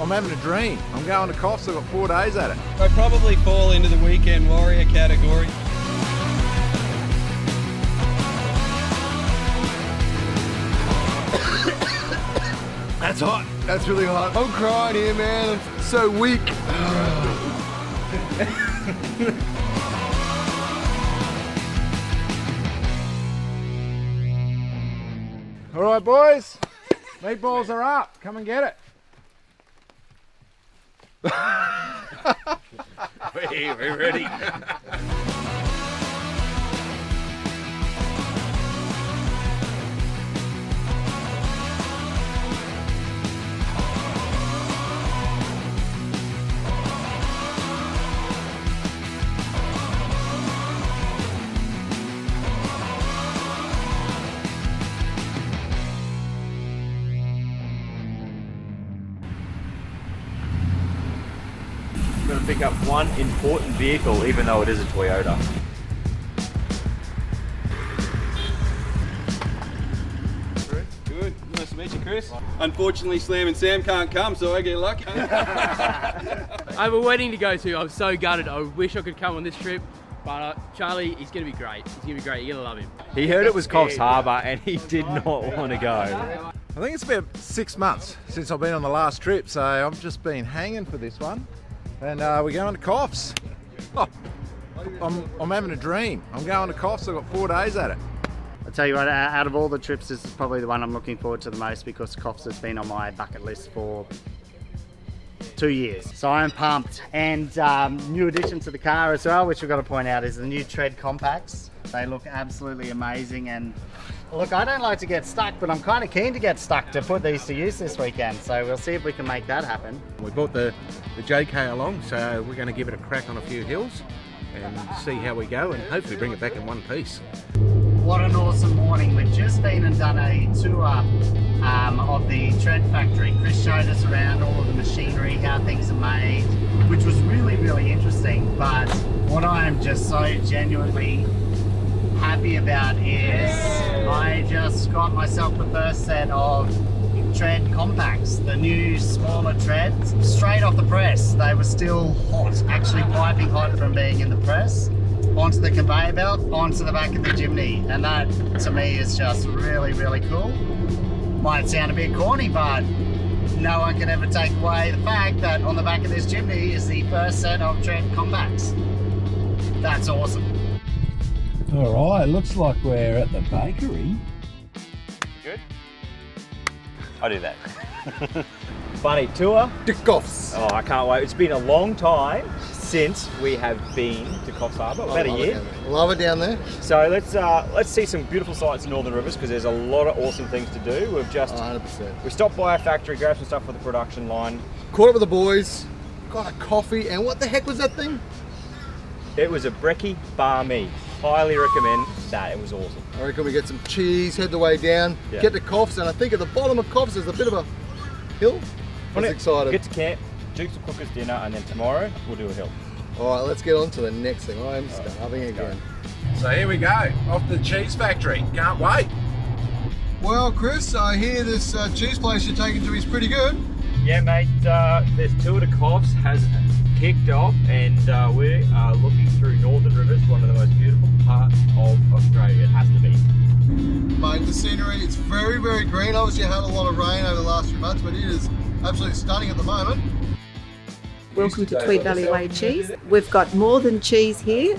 I'm having a dream. I'm going to Coffs. I've got 4 days at it. I probably fall into the weekend warrior category. That's hot. That's really hot. I'm crying here, man. I'm so weak. All right, boys. Meatballs are up. Come and get it. We're ready. Going to pick up one important vehicle, even though it is a Toyota. Good. Nice to meet you, Chris. Unfortunately, Slam and Sam can't come, so I get lucky. I have a wedding to go to. I'm so gutted. I wish I could come on this trip, but Charlie, he's going to be great. He's going to be great. You're going to love him. He heard it was Coffs Harbour and he did not want to go. I think it's about 6 months since I've been on the last trip, so I've just been hanging for this one. And we're going to Coffs. Oh, I'm having a dream. I'm going to Coffs. I've got 4 days at it. I'll tell you what, out of all the trips, this is probably the one I'm looking forward to the most because Coffs has been on my bucket list for 2 years. So I'm pumped. And new addition to the car as well, which we've got to point out, is the new Tread Compacts. They look absolutely amazing. And look, I don't like to get stuck, but I'm kind of keen to get stuck to put these to use this weekend. So we'll see if we can make that happen. We brought the JK along, so we're going to give it a crack on a few hills and see how we go and hopefully bring it back in one piece. What an awesome morning. We've just been and done a tour of the Tread Factory. Chris showed us around all of the machinery, how things are made, which was really, really interesting. But what I am just so genuinely happy about is I just got myself the first set of Tread Compacts, the new smaller treads, straight off the press. They were still hot, actually piping hot from being in the press, onto the conveyor belt, onto the back of the chimney. And that to me is just really, really cool. Might sound a bit corny, but no one can ever take away the fact that on the back of this chimney is the first set of Tread Compacts. That's awesome. All right, looks like we're at the bakery. Good? I'll do that. Funny tour. To Coffs. Oh, I can't wait. It's been a long time since we have been to Coffs Harbour, about a year. Love it down there. So let's see some beautiful sights in Northern Rivers because there's a lot of awesome things to do. We've just 100%. we stopped by our factory, grabbed some stuff for the production line. Caught up with the boys, got a coffee, and what the heck was that thing? It was a brekkie bar me. Highly recommend that. It was awesome. I reckon we get some cheese, head the way down, Yeah. get to Coffs, and I think at the bottom of Coffs there's a bit of a hill. I'm excited. Get to camp, Dukes will cook us dinner, and then tomorrow we'll do a hill. All right, let's get on to the next thing. I'm starving again. So here we go, off to the cheese factory. Can't wait. Well, Chris, I hear this cheese place you're taking to is pretty good. Yeah, mate. This tour to Coffs has kicked off, and we are looking through Northern Rivers, one of the most beautiful parts of Australia. It has to be. Mate, the scenery, it's very, very green. Obviously, had a lot of rain over the last few months, but it is absolutely stunning at the moment. Welcome to Tweed Valley Way Cheese. We've got more than cheese here.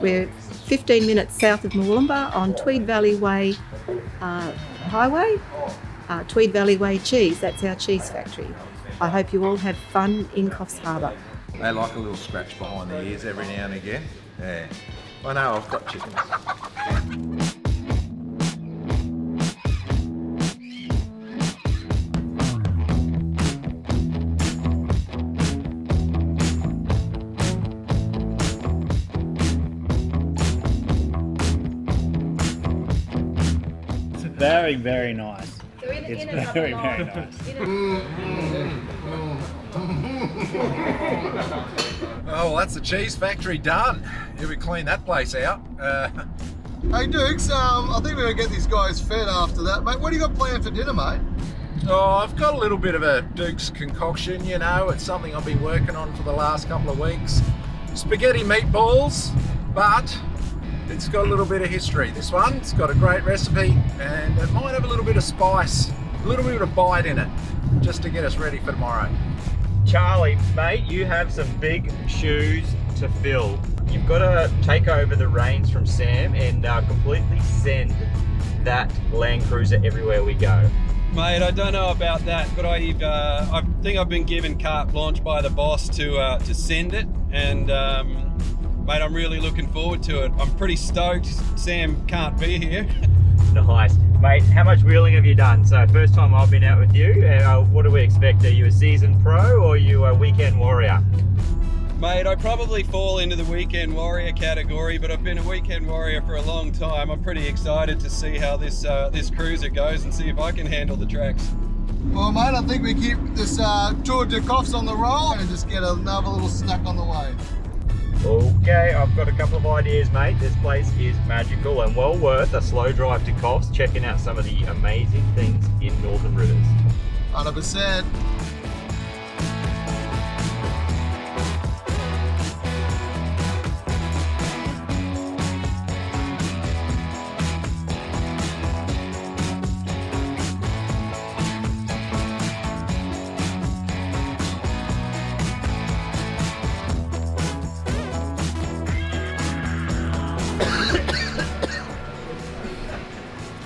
We're 15 minutes south of Murwillumbah on Tweed Valley Way Highway. Tweed Valley Way Cheese, that's our cheese factory. I hope you all have fun in Coffs Harbour. They like a little scratch behind the ears every now and again. Yeah. I know, I've got chickens. It's very, very nice. It's very, very nice. Oh, well, that's the cheese factory done. Yeah, we clean that place out. Hey Dukes, I think we're gonna get these guys fed after that, mate. What do you got planned for dinner, mate? Oh, I've got a little bit of a Duke's concoction, you know. It's something I've been working on for the last couple of weeks. Spaghetti meatballs, but it's got a little bit of history, this one. It's got a great recipe and it might have a little bit of spice, a little bit of bite in it, just to get us ready for tomorrow. Charlie, mate, you have some big shoes to fill. You've got to take over the reins from Sam and completely send that Land Cruiser everywhere we go. Mate, I don't know about that, but I think I've been given carte blanche by the boss to send it, and mate, I'm really looking forward to it. I'm pretty stoked. Sam can't be here. Nice. Mate, how much wheeling have you done? So first time I've been out with you, what do we expect? Are you a seasoned pro or are you a weekend warrior? Mate, I probably fall into the weekend warrior category, but I've been a weekend warrior for a long time. I'm pretty excited to see how this cruiser goes and see if I can handle the tracks. Well, mate, I think we keep this tour de Coffs on the roll and just get another little snack on the way. Okay, I've got a couple of ideas, mate. This place is magical and well worth a slow drive to Coffs, checking out some of the amazing things in Northern Rivers. 100%.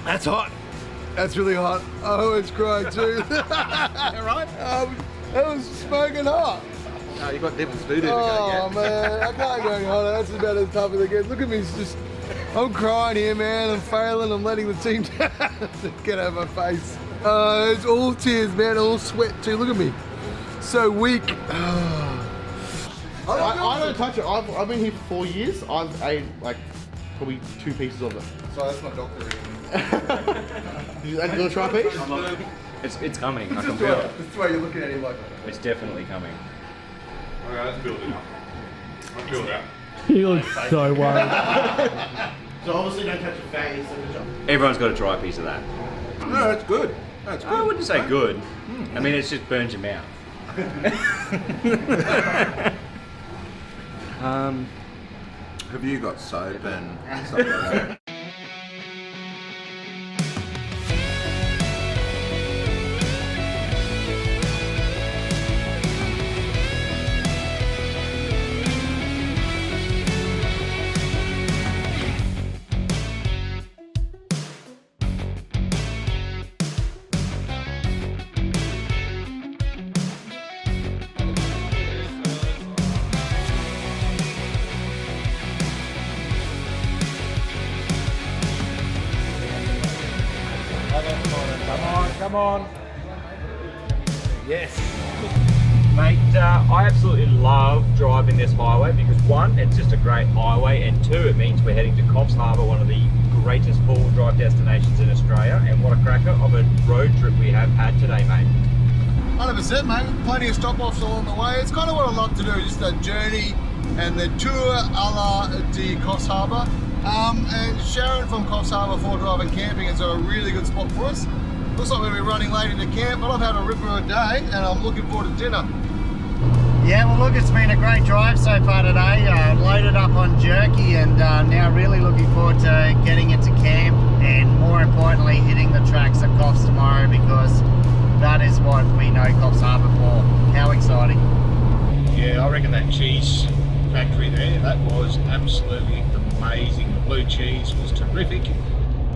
That's hot. That's really hot. Oh, it's great too. Right? That was smoking hot. No, you've got devil's voodoo to go Oh yet. man, I can't go any hotter. That's about as tough as it gets. Look at me, it's just, I'm crying here, man. I'm failing. I'm letting the team down. Get out of my face. It's all tears, man. All sweat too. Look at me. So weak. I don't touch it. I've been here for 4 years. I've ate like probably 2 pieces of it. So that's my doctor. You gonna try a piece? It's coming. I can feel it. That's why you're looking at him like that. It's definitely coming. Okay, let's build it up. Let's build it up. He looks so worried. So obviously don't touch your face. Everyone's got to try a piece of that. No, it's good. That's good. I wouldn't say good. I mean, it just burns your mouth. Have you got soap and stuff like that? Come on. Yes. Mate, I absolutely love driving this highway because one, it's just a great highway, and two, it means we're heading to Coffs Harbour, one of the greatest four-wheel drive destinations in Australia, and what a cracker of a road trip we have had today, mate. 100%, mate. Plenty of stop-offs along the way. It's kind of what I love to do, just a journey and the tour a la de Coffs Harbour. And Sharon from Coffs Harbour for Driving Camping has got a really good spot for us. Looks like we'll be running late into camp, but I've had a ripper of a day and I'm looking forward to dinner. Yeah, well look, it's been a great drive so far today. Loaded up on jerky and now really looking forward to getting into camp and more importantly hitting the tracks at Coffs tomorrow because that is what we know Coffs Harbour for. How exciting. Yeah, I reckon that cheese factory there, that was absolutely amazing. The blue cheese was terrific.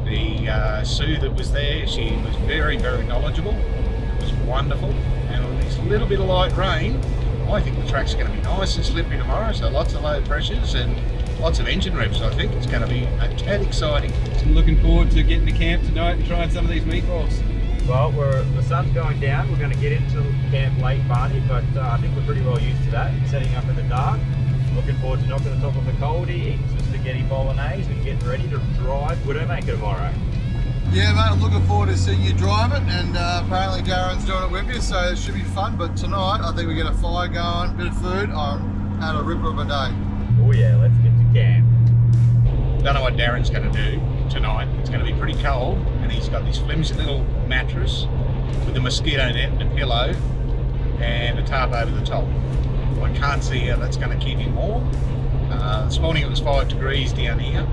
The Sue that was there, she was very, very knowledgeable. It was wonderful. And on this little bit of light rain, I think the track's going to be nice and slippery tomorrow, so lots of low pressures and lots of engine revs. I think it's going to be a tad exciting. So I'm looking forward to getting to camp tonight and trying some of these meatballs. Well, the sun's going down. We're going to get into camp late, Barney, but I think we're pretty well used to that. Setting up in the dark. Looking forward to knocking the top of the coldie, eating some spaghetti bolognese and getting ready to drive Widowmaker tomorrow. Yeah, mate, I'm looking forward to seeing you drive it, and apparently Darren's doing it with you, so it should be fun. But tonight, I think we get a fire going, bit of food. I'm had a ripper of a day. Oh yeah, let's get to camp. Don't know what Darren's going to do tonight. It's going to be pretty cold, and he's got this flimsy little mattress, with a mosquito net and a pillow and a tarp over the top. I can't see how that's going to keep him warm. This morning it was 5 degrees down here,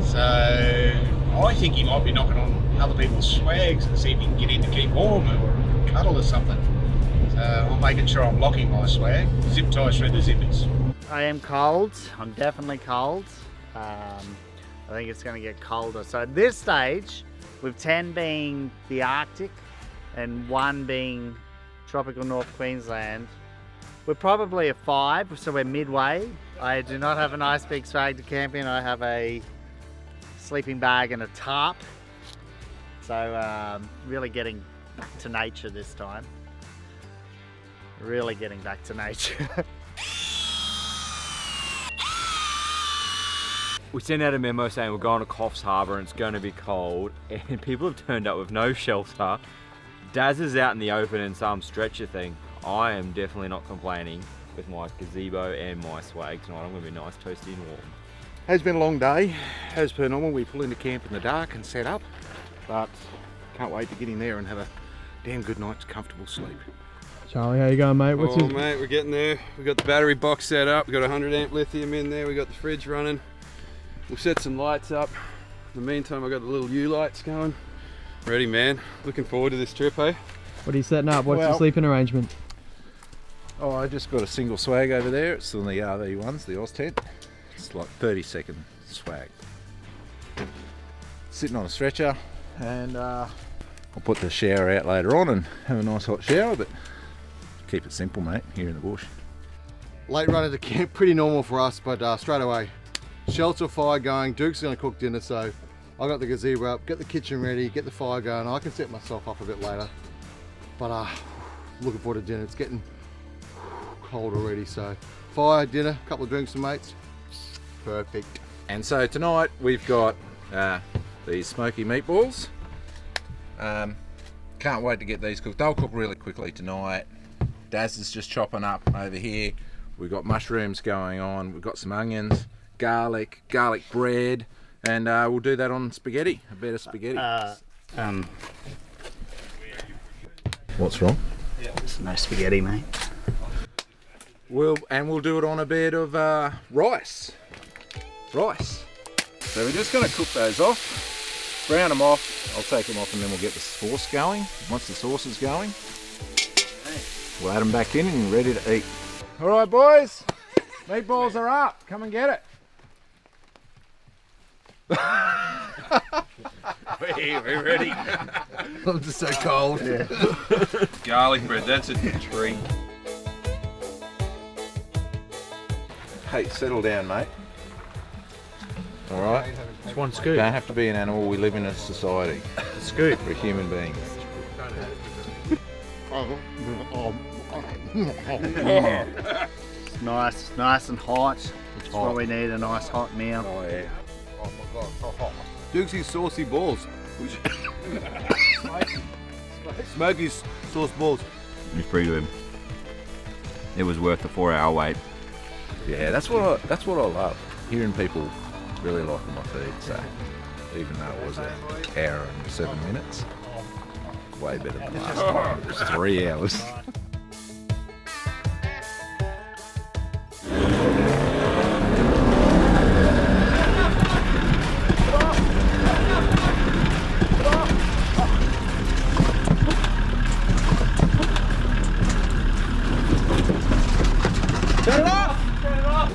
so I think he might be knocking on other people's swags to see if he can get in to keep warm or cuddle or something. So I'm making sure I'm locking my swag, zip tie through the zippers. I am cold. I'm definitely cold. I think it's going to get colder. So at this stage, with 10 being the Arctic and 1 being tropical North Queensland, we're probably a 5, so we're midway. I do not have a nice big swag to camp in. I have a sleeping bag and a tarp. So really getting back to nature this time. Really getting back to nature. We sent out a memo saying we're going to Coffs Harbour and it's going to be cold, and people have turned up with no shelter. Daz is out in the open in some stretcher thing. I am definitely not complaining with my gazebo and my swag tonight. I'm going to be nice, toasty and warm. Has been a long day. As per normal, we pull into camp in the dark and set up, but can't wait to get in there and have a damn good night's comfortable sleep. Charlie, how you going, mate? Mate, we're getting there. We've got the battery box set up. We've got 100 amp lithium in there. We've got the fridge running. We'll set some lights up. In the meantime, I've got the little U lights going. Ready, man. Looking forward to this trip, hey? What are you setting up? What's your sleeping arrangement? Oh, I just got a single swag over there. It's on the RV ones, the Oz tent. It's like 30-second swag. Sitting on a stretcher, and I'll put the shower out later on and have a nice hot shower, but keep it simple, mate, here in the bush. Late run into camp, pretty normal for us, but straight away, shelter, fire going. Duke's going to cook dinner, so I got the gazebo up, get the kitchen ready, get the fire going. I can set myself up a bit later, but looking forward to dinner. It's getting cold already, so fire, dinner, a couple of drinks with mates, perfect. And so tonight we've got these smoky meatballs. Can't wait to get these cooked. They'll cook really quickly tonight. Daz is just chopping up over here. We've got mushrooms going on. We've got some onions, garlic bread, and we'll do that on spaghetti, a bit of spaghetti. What's wrong? There's no spaghetti, mate. We'll do it on a bed of rice. So we're just going to cook those off, brown them off. I'll take them off and then we'll get the sauce going. Once the sauce is going, we'll add them back in and ready to eat. All right, boys, meatballs are up. Come and get it. We're ready. I'm just so cold. Yeah. Garlic bread, that's a treat. Hey, settle down, mate. All right. Just one scoop. Don't have to be an animal. We live in a society. A scoop. We're human beings. It's nice and hot. It's what we need, a nice hot meal. Oh yeah. Oh my god. Duke's saucy balls. Smoky's sauce balls. It was pretty good. It was worth the 4-hour wait. Yeah, that's what I love. Hearing people really liking my feed. So even though it was an hour and 7 minutes, way better than last time. It was 3 hours.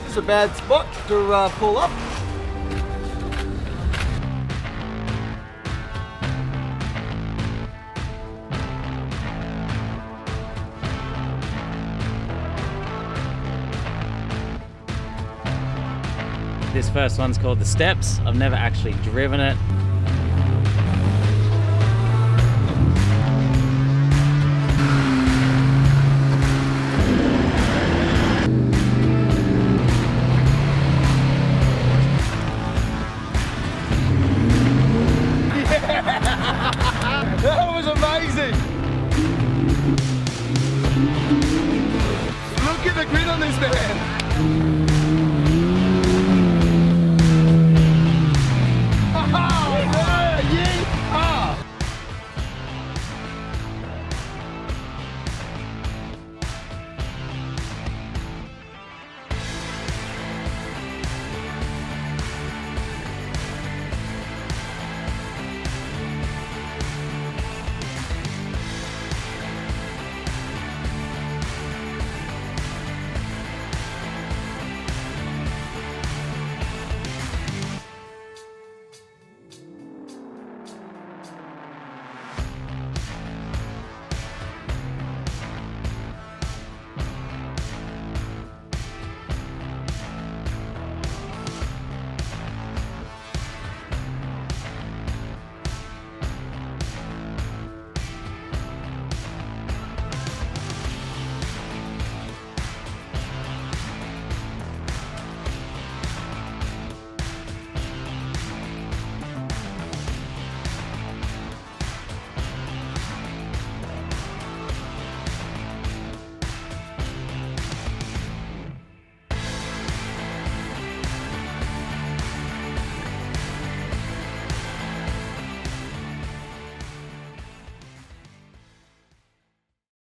It's a bad spot to pull up. This first one's called The Steps. I've never actually driven it.